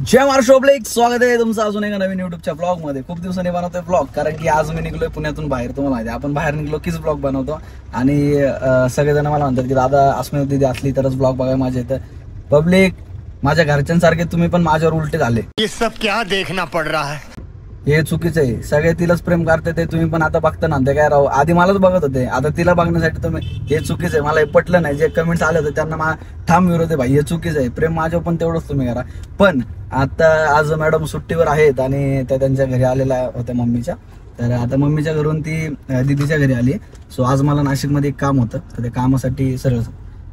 जय Maharashtra public, स्वागत आहे तुमचं अजून एका नवीन युट्यूबच्या ब्लॉग मध्ये। खूप दिवसांनी बनवतोय ब्लॉग, कारण की आज मी निघलोय पुण्यातून बाहेर। तुम्हाला माहिती आहे आपण बाहेर निघलो कीच ब्लॉग बनवतो आणि सगळेजण मला म्हणतात की दादा अस्मिता दीदी असली तरच ब्लॉग बघायला मजा येते। पब्लिक, माझ्या घरच्यांसारखे तुम्ही पण माझ्यावर उलटे झाले। ये सब क्या देखना पड़ रहा है, हे चुकीचं आहे। सगळे तिलाच प्रेम करते ते तुम्ही पण आता बघता ना, ते काय राहू आधी मलाच बघत होते, आता तिला बघण्यासाठी तुम्ही, हे चुकीचं आहे। मला हे पटलं नाही। जे कमेंट्स आले होते त्यांना ठाम विरोध आहे भाई, हे चुकीचं आहे। प्रेम माझ्यावर पण तेवढंच तुम्ही करा। पण आता आज मॅडम सुट्टीवर आहेत आणि त्या त्यांच्या घरी आलेल्या होत्या मम्मीच्या, तर आता मम्मीच्या घरून ती दीदीच्या घरी आली। सो आज मला नाशिकमध्ये एक काम होतं, तर त्या कामासाठी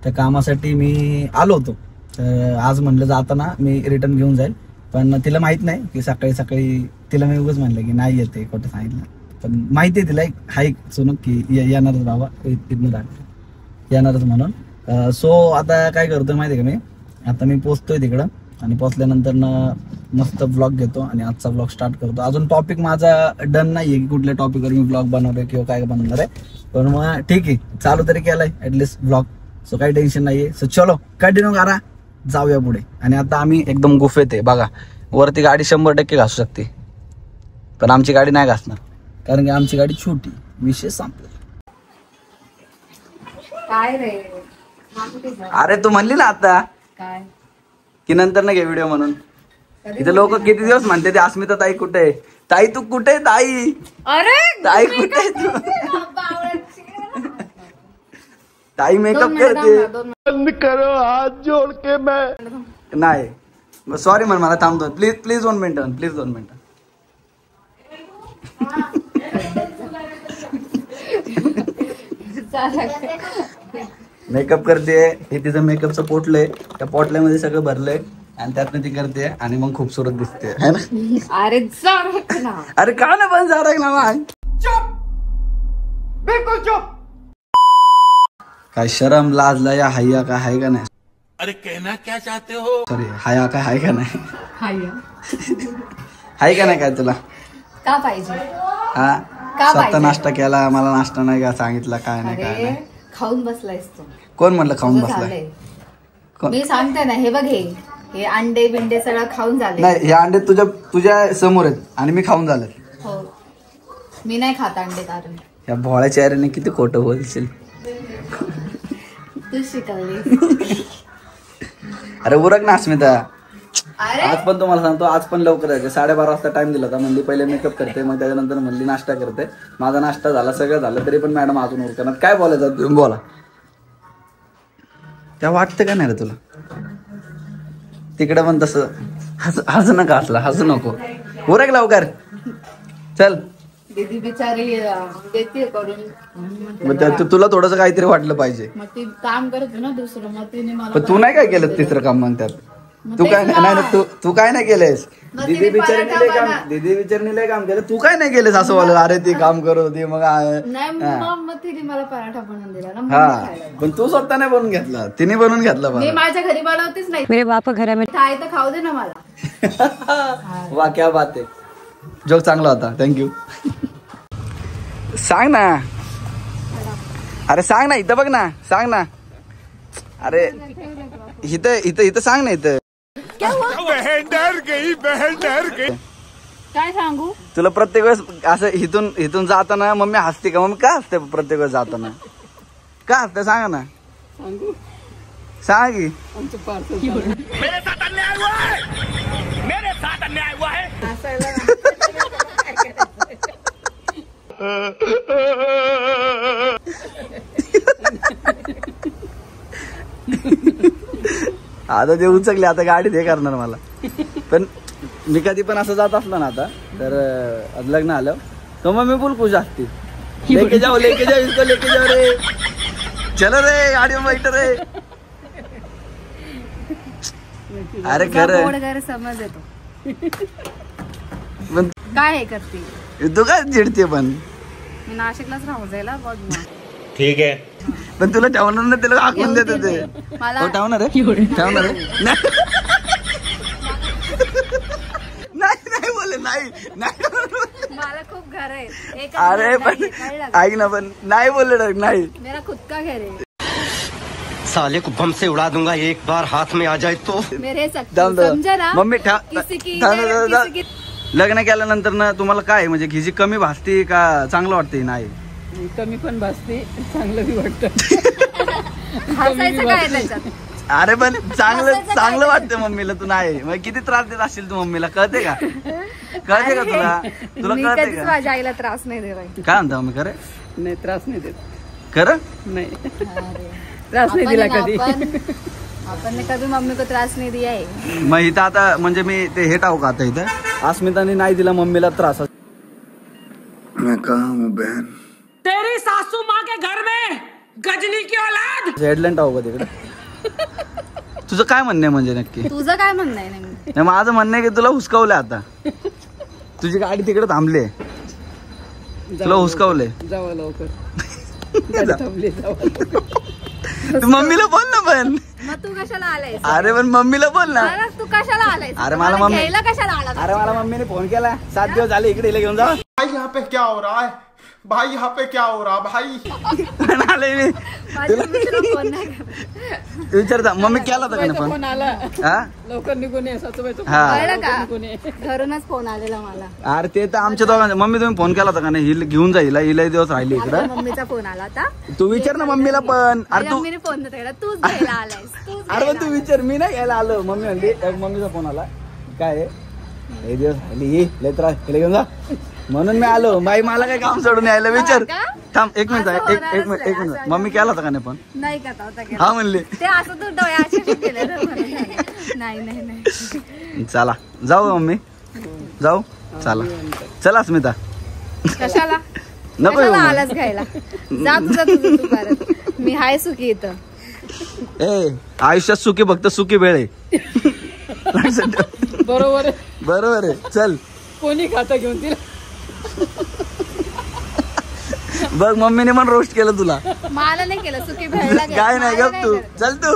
त्या कामासाठी मी आलो होतो। तर आज म्हणलं जाताना मी रिटर्न घेऊन जाईल, पण तिला माहित नाही की सकाळी सकाळी तिला मी उगाच म्हणलं की नाही येते, खोटं सांगितलं। पण माहिती आहे तिला हाय सुनक की येणारच बाबा, इथनं येणारच म्हणून। सो आता काय करतोय माहिती आहे का, आता मी पोचतोय तिकडं आणि पोचल्यानंतर मस्त ब्लॉग घेतो आणि आजचा ब्लॉग स्टार्ट करतो। अजून टॉपिक माझा डन नाहीये की कुठल्या टॉपिकवर मी ब्लॉग बनवतोय किंवा काय बनवणार आहे, पण मग ठीक आहे, चालू तरी केलाय ऍटलिस्ट ब्लॉग। सो काही टेन्शन नाहीये। सो चलो कंटिन्यू करा, जाऊया पुढे। आणि आता आम्ही एकदम गुफेत आहे बघा। वरती गाडी 100% घासू शकते, पण आमची गाडी नाही घासणार, कारण की आमची गाडी छोटी। विषय संपला। काय रे, अरे तू म्हणली ना आता काय की नंतर ना घे व्हिडिओ म्हणून। इथे लोक किती दिवस म्हणते ते अस्मिता ताई कुठे आहे, ताई तू कुठे आहे, ताई अरे ताई कुठे आहे तू, ताई मेकअप करते। बंद करो हाथ जोड़ के मैं नाही सॉरी म्हण, मला थांबतो please please 1 minute, please 2 minute. Makeup करते, हे तिचं मेकअपचं पोटलंय, त्या पोटल्यामध्ये सगळं भरलंय आणि त्यातनं ती करते आणि मग खूपसूरत दिसते है ना। अरे जा ना, अरे का ना पण जा ना मग, चुप, बिल्कुल चुप। काय शरम लाज लया हाया काय हाय का नाही? अरे कहना क्या चाहते हो? सॉरी, हाया काय हाय का नाही? हाय का नाही काय तुला? का पाहिजे? हा का स्वतः पाहिजे? नाश्ता केला, मला नाश्ता नाही का सांगितलं, काय नाही काय अरे नाही। खाऊन बसलायस तू, कोण म्हणलं खाऊन तुझं बसलाय? झालंय। कोण? मी सांगते ना, हे बघ, हे अंडे बिंडे सगळं खाऊन झाले। नाही, हे अंडे तुझ्या समोर आहेत आणि मी खाऊन झालं। हो, मी नाही खात अंडे, कारण या भोळ्या चेहऱ्याने किती खोटं बोलशील। तू शिकवली। अरे उरक ना अस्मिता। अरे आज पण तुम्हाला सांगतो, आज पण लवकर जायचं। 12:30 वाजता टाइम दिला होता। म्हणली पहिले मेकअप करते, मग त्याच्यानंतर म्हणली नाश्ता करते। माझा नाश्ता झाला, सगळं झालं, तरी पण मॅडम अजून उरकणार। काय बोलायचं तुम्ही बोला, त्या वाटतं का नाही रे तुला? तिकडे पण तसं हसू नका, हसू नको, उरक लवकर चल। दीदी बिचारी देते करून, मग तुला थोडंसं काहीतरी वाटलं पाहिजे। मग ती काम करत ना दुसरं, मग तिने मला, पण तू नाही काय केलं तिसरं काम? मग त्यात तू काय नाही, तू काय नाही केलंयस? दीदी बिचारीने लय काम केलं, तू काय नाही केलंस असं बोललं? अरे ती काम करत होती, मग नाही मग तिने मला पराठा बनवून दिला ना, हा, पण तू स्वतः नाही बनवून घेतला, तिने बनवून घेतला। मी माझ्या घरी बनवतेच नाही, मेरे बाप घर में खाय तर खाऊ दे ना मला। वा क्या बात आहे, जोक चांगला होता, थँक्यू। सांग ना, अरे सांग ना, इथं बघ ना, सांग ना, अरे इथं सांग ना, इथं बहन डर गई, बहन डर गई। काय सांगू तुला? प्रत्येक वेळेस असं इथून जाताना मम्मी हसते का? मम्मी का हसते प्रत्येक वेळेस जाताना? का हसते सांगा ना, सांग की। मेरे साथ अन्याय हुआ है, मेरे साथ अन्याय हुआ है। आता ते उचकले, आता गाडीत हे करणार मला। पण मी कधी पण असं जात असलो ना आता, तर लग्न आलं तो मग मी बोल खुश असते, लेके जाओ इसको लेके जाओ रे, चलो रे गाडी में बैठ रे। अरे खरं समज येतो, पण काय हे करते तू काय चिडते? पण मी नाशिकलाच राहू जायला बघ ना। ठीक है, पण तुला ठेवणार ना, तिला हाकून देत ते मला ठेवणार आहे। नाही बोले, नाही मला खूप घर आहे, अरे पण ऐक ना, पण नाही बोलले नाही, मेरा खुद का घर है। साले को बम से उड़ा दूंगा एक बार हाथ में आ जाए तो। मेरे जाऊन दे. समजा ना मम्मी किसी की थांब. लग्न केल्यानंतर ना तुम्हाला काय म्हणजे हिची कमी भासते का चांगलं वाटते? नाही कमी पण भासते, चांगलं बी वाटतं. हसायचं काय त्याच्यात? अरे पण चांगलं वाटतं मम्मीला. तू नाही मग किती त्रास देत असशील तू मम्मीला, कळते का? कळते का तुला मी कळते कधीच का? माझ्या आईला त्रास नाही देवाय. काय म्हणता मम्मी? खरं नाही, त्रास नाही देत. खरं नाही, त्रास नाही दिला कधी. आपण कभी मम्मी को त्रास नहीं दिया है. मग इथं आता म्हणजे मी ते हे टाकू का आता इथं? अस्मिताने नाही दिला मम्मीला त्रास. मैं कहा हूँ बहन, तेरी सासू माँ के घर में गजनी की औलाद. हेडलाईन टाकू का तिकडे? तुझं काय म्हणणं आहे म्हणजे नक्की? तुझं काय म्हणणं आहे नेमकं? नाही, माझं म्हणणं आहे की तुला हुसकावलंय आता. तुझी गाडी तिकडे थांबले, तुला हुसकावलंय. जावं लवकर. थांबली, जावं लवकर. तू मम्मीला बोल ना पण. मग तू कशाला आलाय? अरे पण मम्मीला बोल ना. तू कशाला आलाय? अरे मला मम्मी घ्यायला कशाला आला? अरे मला मम्मीने फोन केला, 7 दिवस झाले इकडे हिला घेऊन जा. भाई यहाँ पे क्या हो रहा है? भाई यहाँ पे क्या हो रहा भाई? आले मी फोन नाही करत. विचारता मम्मी केला होता का नाही फोन फोन? आला, हा लवकर निघून ये. सासूबाईचा फोन हा. आला, कळलं लवकर का? निघून ये. घरूनच फोन आलेला मला. अरे ते तर आमच्या दोघांचा. मम्मी तुम्ही फोन केला होता का नाही? हिला घेऊन जाईल, हिला दिवस राहिले आपल्या इकडं. मम्मीचा फोन आला होता. तू विचार ना मम्मीला पण. अरे तू मम्मीने फोन नाही केला, तूच घ्यायला आलायस. अरे पण तू विचार, मी नाही घ्यायला आलो. मम्मी म्हणली मम्मीचा फोन आला काय आहे? हे दिवस राहिली लय त्रास, हिला घेऊन जा म्हणून मी आलो. बाई मला काय काम सोडून यायला? विचार. थांब एक मिनिट, एक मिनिट. मम्मी केला होता का नाही पण? नाही करता होता. हा म्हणले ते असं तू डोळ्याचे केले नाही नाही नाही. चला जाऊ मम्मी, जाऊ. चला अस्मिता. कशाला नको येऊ कशाला मग. आलास घ्यायला? जा तुझं तू परत. मी हाय सुखी इथं. ए आयुष्यात सुखी फक्त सुखी वेळ आहे. बरोबर आहे. बरोबर आहे. चल कोणी खाता घेऊन तिला. बघ मम्मीने पण रोस्ट केलं तुला. मला नाही केलं, सुखी भेळला गेला. काय नाही गप तू. चल तू.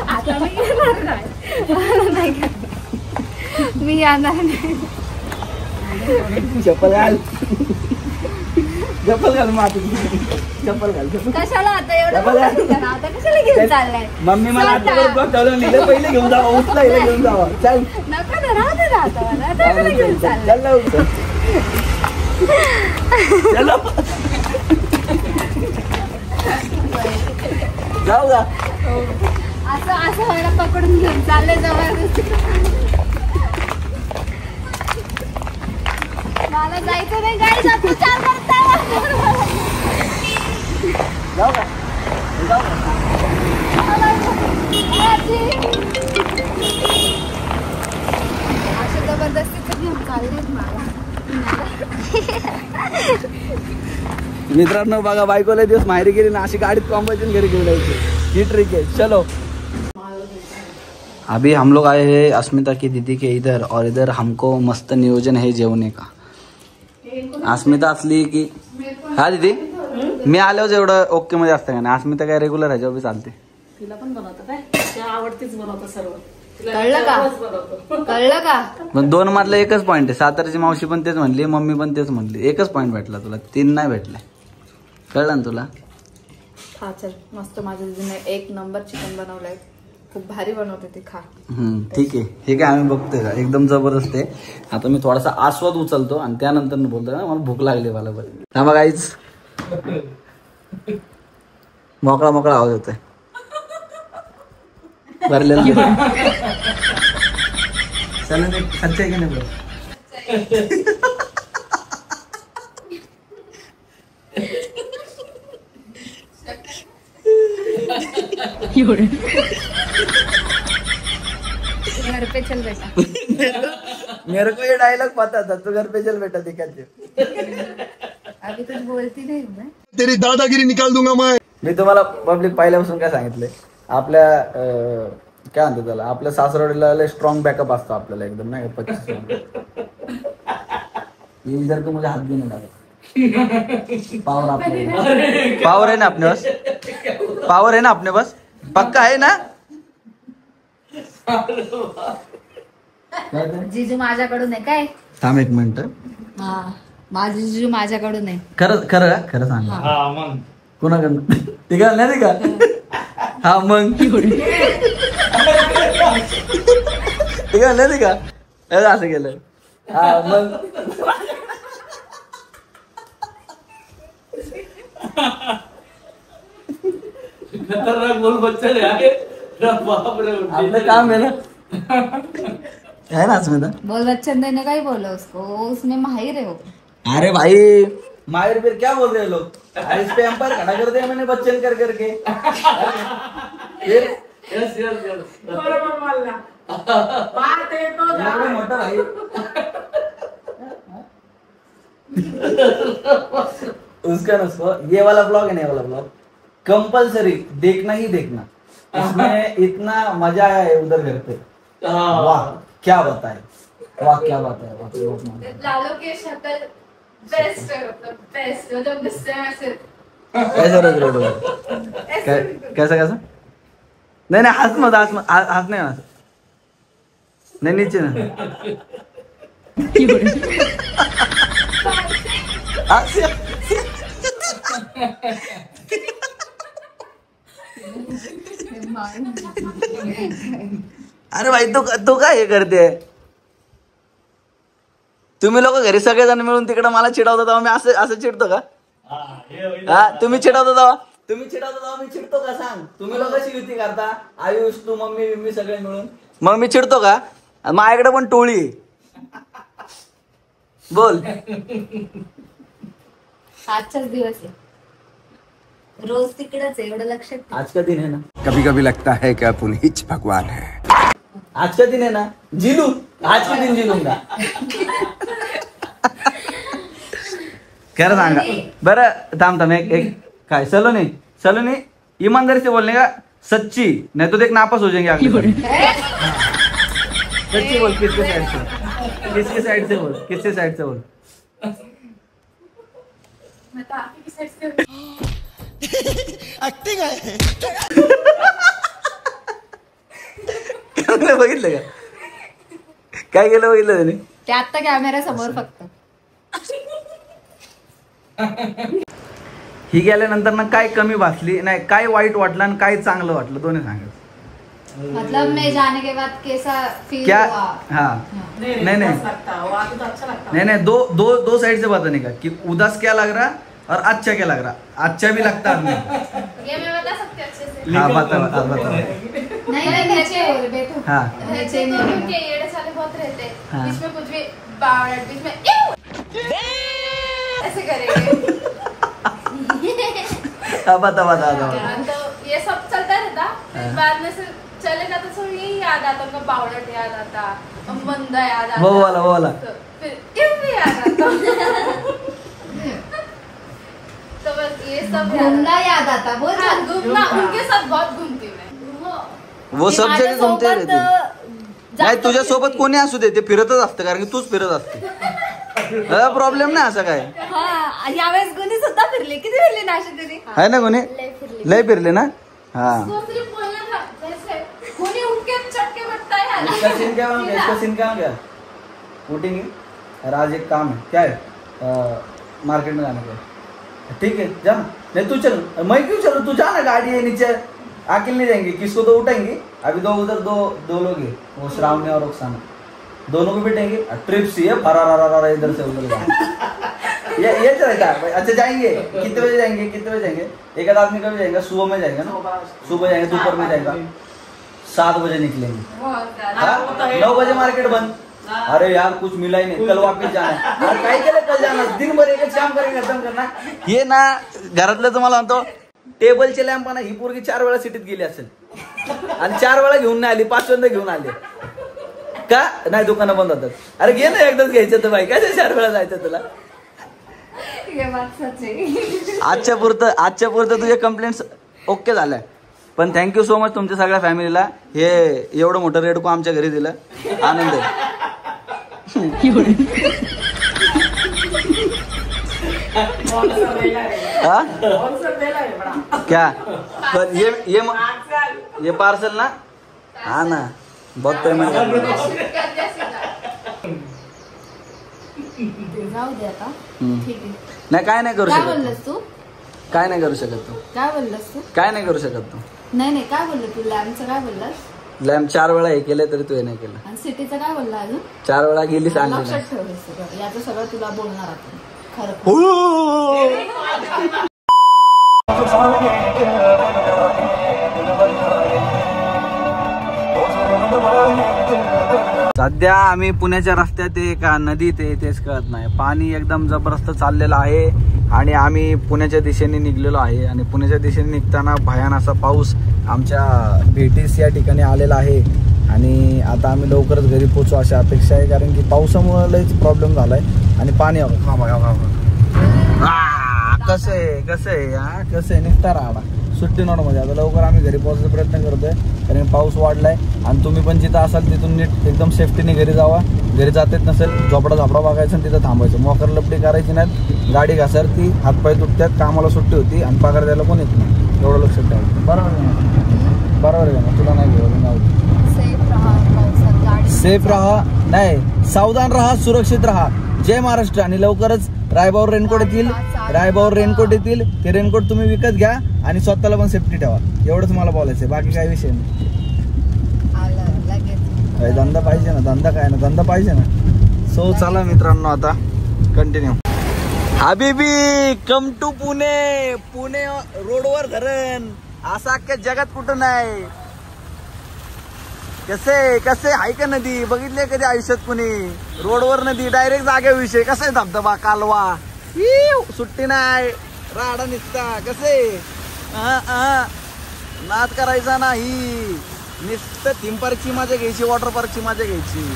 आता मी येणार नाही. मला नाही करणार. मी येणार नाही. चप्पल घाल, चप्पल घाल माती. चप्पल घाल. कशाला आता एवढं चप्पल घाल. बोलत होता? आता कशाला घेऊन चाललाय? मम्मी मला चल ना. आता पहिले घेऊन जावा, उचला हिला घेऊन जावा. चल नको ना, राहू दे ना आता मला. आता कशाला घेऊन चाललाय? चल लवकर. चलो जाऊ का? असं व्हायला पकडून घेऊन चाललंय जबरदस्ती. मला जायचं नाही. गाडी जातो चाल करता. जाऊ का? जाऊ का? अशी जबरदस्ती घेऊन चाललेत मला. मित्रांनो बघा, बायकोला दिवस माहेरी गेली ना, अशी गाडीत कॉम्बायचं घरी घेऊन जायची. ही ट्रिक है. चलो अभी हम लोग आए हैं अस्मिता की दीदी के इधर, और इधर हमको मस्त नियोजन है जेवणे का. अस्मिता असली की हा दीदी मी आल्यावर एवढं ओके मध्ये असतं का नाही? अस्मिता काय रेग्युलर ह्याच्यावर बी चालते. तिला पण बनवतात काय? त्या आवडतीच बनवतात सर्व. कळलं का? कळलं का? पण 2 मधलं एकच पॉईंट आहे. सातारची मावशी पण तेच म्हणली, मम्मी पण तेच म्हणली. एकच पॉईंट भेटला तुला, 3 नाही भेटले. कळलं ना तुला? खा चल. मस्त माझ्या दीदीने 1 नंबर चिकन बनवलंय. खूप भारी बनवते ती. खा. ठीक आहे. हे काय आम्ही बघतोय का एकदम जबरदस्त आहे. आता मी थोडासा आस्वाद उचलतो आणि त्यानंतर बोलतो ना, मला भूक लागली. मला बरं थांबा काहीच मोकळा मोकळा आवाज होतोय. भरलेला सच्चा आहे की नाही? घर पे चल बेटा. मेरे को ये डायलॉग पता था. तू घर पे चल बेटा दिखाते. अभी कुछ बोलती नहीं मैं. तेरी दादागिरी निकाल दूंगा मैं. मी तुम्हाला पब्लिक पाहिल्यापासून काय सांगितलंय, आपल्या काय म्हणतात त्याला, आपल्या सासरवाडीला स्ट्रॉंग बॅकअप असतो आपल्याला एकदम, नाही का? 25 इधर तो मुझे हाथ भी नहीं लगा. पावर पावर है ना अपने पास? पावर है ना अपने पास? पक्का है ना? जीजू माझ्याकडून आहे काय? थांब एक मिनिट. हा माझी जिजू माझ्याकडून आहे. खरं खरं का? खरं सांग. हा मग कोणाकडनं ते का नाही का? हा मग ते का नाही का? असं केलं. हा मग खतरनाक बोल बच्चा आहे. बापरे आपलं काम आहे ना. है ना अस्मिता? बोल बच्चन ने काय बोला उसको, उसने माहिर है वो. अरे भाई मायर फिर क्या बोल रहे हैं लोग? इस पे एम्पायर खड़ा कर दिया मैंने बच्चन कर करके. फिर यस यस यस बरोबर बोलला. बात आहे तो एवढं मोठा भाई. उसका नुस्खा ये वाला ब्लॉग है ना, ये वाला ब्लॉग कंपल्सरी देखना ही देखना. इसमें इतना मजा आया है उधर घर पे. वाह क्या बताए, वाह क्या बात है. लालू की शक्ल बेस्ट है, मतलब बेस्ट. मतलब गुस्से में से ऐसा रख रहे हो. कैसा कैसा? नहीं नहीं हाथ मत, हाथ नहीं हाथ नहीं नीचे ना. अरे भाई तू काय हे करते? तुम्ही लोक घरी सगळेजण मिळून तिकडे मला चिडवता तेव्हा मी असं चिडतो का? हा तुम्ही चिडवता तेव्हा मी चिडतो का? सांग. तुम्ही लोक कशी युती करता? आयुष तू मम्मी बिम्मी सगळे मिळून, मग मी चिडतो का? माझ्याकडे पण टोळी आहे. बोल. आजचाच दिवस आहे, रोज तिकडेच आहे, एवढं लक्षात ठेव. आज का दिन है ना. कभी कभी लगता है कि आप उन्हीं भगवान है. आज का दिन है ना, जिलू आज के दिन जिलूंगा. खरं सांगा बरं. थांब एक काय सलोनी ईमानदारी से बोलने का, सच्ची, नहीं तो देख नापास हो जाएंगे आगे. सच्ची बोल. किसके साइड से बोल. मैं तो आपकी की साइड से एक्टिंग है. बघितलं का काय केलं? बघितलं त्याने. ते आता कॅमेरा समोर फक्त. ही गेल्यानंतर ना काय कमी भासली नाही, काय वाईट वाटलं आणि काय चांगलं वाटलं, दोन्ही सांगायचं. मतलब मैं जाने के बाद कैसा फील क्या? हुआ. हाँ नहीं लगता वो आगे तो अच्छा लगता. नहीं दो साइड से बताने का कि उदास क्या लग रहा और अच्छा क्या लग रहा. अच्छा भी लगता आदमी. ये मैं बता सकती हूँ अच्छे से. हाँ बता. नहीं नीचे बैठो. हाँ नीचे तो उनके येड़े साले बहुत रहते हैं. हाँ. बीच में कुछ भी बावड़ट, बीच में ऐसे करेंगे. हाँ बता. तो ये सब चलता रहता. फिर बाद में से चलेगा तो सब यही याद आता, उनका बावड़ट याद आता, बंदा याद आता, वो वाला. तो फिर ये भी याद आता. तो बस ये सब घूमना याद आता. बहुत घूमना, उनके साथ बहुत घूमती मैं. वो सब जगह घूमते रहते. नाही तुझ्या सोबत कोणी असू दे ते फिरतच असतं, कारण की तूच फिरत असते. प्रॉब्लेम नाही असं काय. हा यावेळेस कोणी सुद्धा फिरले. किती फिरले नाशिक तरी? आहे ना कोणी लय फिरले ना. हाँ कोणी उनके चटके बटता है. इसका सीन क्या हो गया? वोटिंग है और आज एक काम है. क्या है? मार्केट में जाने का. ठीक है जा. नहीं तू चल. मैं क्यों चलूं? तू जा ना, गाड़ी है नीचे. अकेले नहीं जाएंगे, किसको तो उठाएंगे. अभी उधर दो लोग हैं, वो श्रावणी और रुखसाना, दोनों को बिठाएंगे. ट्रिप सी है फरारा इधर से उधर. ये चलेगा. अच्छा जाएंगे. कितने बजे जाएंगे? एक आध आदमी कभी जाएगा. सुबह में जाएगा ना, सुबह जाएंगे, दोपहर में जाएगा. 7 बजे निकलेंगे. 9 बजे मार्केट बंद. अरे यार कुछ मिला ही नहीं, कल वापस जाना है. अरे काय केलं कल जाना, दिन भर एक काम करेंगे, खत्म करना. हे ना घरातलं तुम्हाला म्हणतो, टेबलचे लॅम्प ना ही पोरगी 4 वेळा सिटीत गेली असेल आणि 4 वेळा घेऊन नाही आली, 5व्यांदा घेऊन आली का? नाही दुकानं बंद होतात. अरे घे ना, एकदाच घ्यायचं तर बाई, काय 4 वेळा जायचं तुला. आजच्या पुरतं तुझे कंप्लेंट्स ओके झाल्या. पण थँक्यू सो मच तुमच्या सगळ्या फॅमिलीला. हे एवढं मोठं रेडको आमच्या घरी दिलं, आनंद आहे. क्या ये पार्सल ना. हाँ ना बहुत पेमेंट. ते जाऊ दे आता. ठीक आहे. नाही काय नाही करू काय शकत बोललास तू? काय नाही करू शकत तू काय बोललास तू? काय नाही करू शकत तू. नाही काय बोललो तू? लॅम्पचं काय बोललास? लॅम्प 4 वेळा हे केलं तरी तू हे नाही केलं. आणि सिटीचं काय बोलला अजून? 4 वेळा गेलीच आणली लक्षात नाही. ठेव हे सगळं. याचं सगळं तुला बोलणार आपण खरं. सध्या आम्ही पुण्याच्या रस्त्यात आहे का नदीत आहे तेच कळत नाही. पाणी एकदम जबरदस्त चाललेलं आहे आणि आम्ही पुण्याच्या दिशेने निघलेलो आहे आणि पुण्याच्या दिशेने निघताना भयान असा पाऊस आमच्या भेटीस या ठिकाणी आलेला आहे आणि आता आम्ही लवकरच घरी पोहोचू अशी अपेक्षा आहे कारण की पावसामुळे लयच प्रॉब्लेम झालाय आणि पाणी कसं आहे निघता राहणार सुट्टी नोटमध्ये. आता लवकर आम्ही घरी पोहोचायचा प्रयत्न करतोय कारण पाऊस वाढलाय आणि तुम्ही पण जिथं असाल तिथून नीट एकदम सेफ्टीने घरी जावा. घरी जात येत नसेल झोपडा बघायचं आणि तिथं थांबायचं. मोकर लपडी करायची नाहीत. गाडी घसरती, हातपाय तुटतात, कामाला सुट्टी होती आणि पगार द्यायला पण येत नाही. एवढं लक्षात ठेवायचं. बरोबर आहे ना? तुला नाही घेऊ. सेफ राहा नाही सावधान राहा, सुरक्षित राहा. जय महाराष्ट्र. आणि लवकरच रायबावर रेनकोट येतील. ते रेनकोट तुम्ही विकत घ्या आणि स्वतःला पण सेफ्टी ठेवा. एवढंच मला बोलायचंय. बाकी काय विषय नाही. धंदा पाहिजे ना. धंदा पाहिजे ना. सो चला मित्रांनो आता कंटिन्यू. हबीबी कम टू पुणे. पुणे रोडवर धरण असं अख्ख्या जगात कुठं नाही. कसे आहे का नदी बघितले कधी आयुष्यात कुणी? रोडवर नदी डायरेक्ट जागेविषयी. कसं आहे धबधबा कालवा सुट्टी नाही राडा निसता. कसे नाद करायचा नाही. नुसतं थीम पार्कची मजा घ्यायची, वॉटर पार्कची मजा घ्यायची.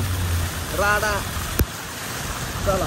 राडा चला.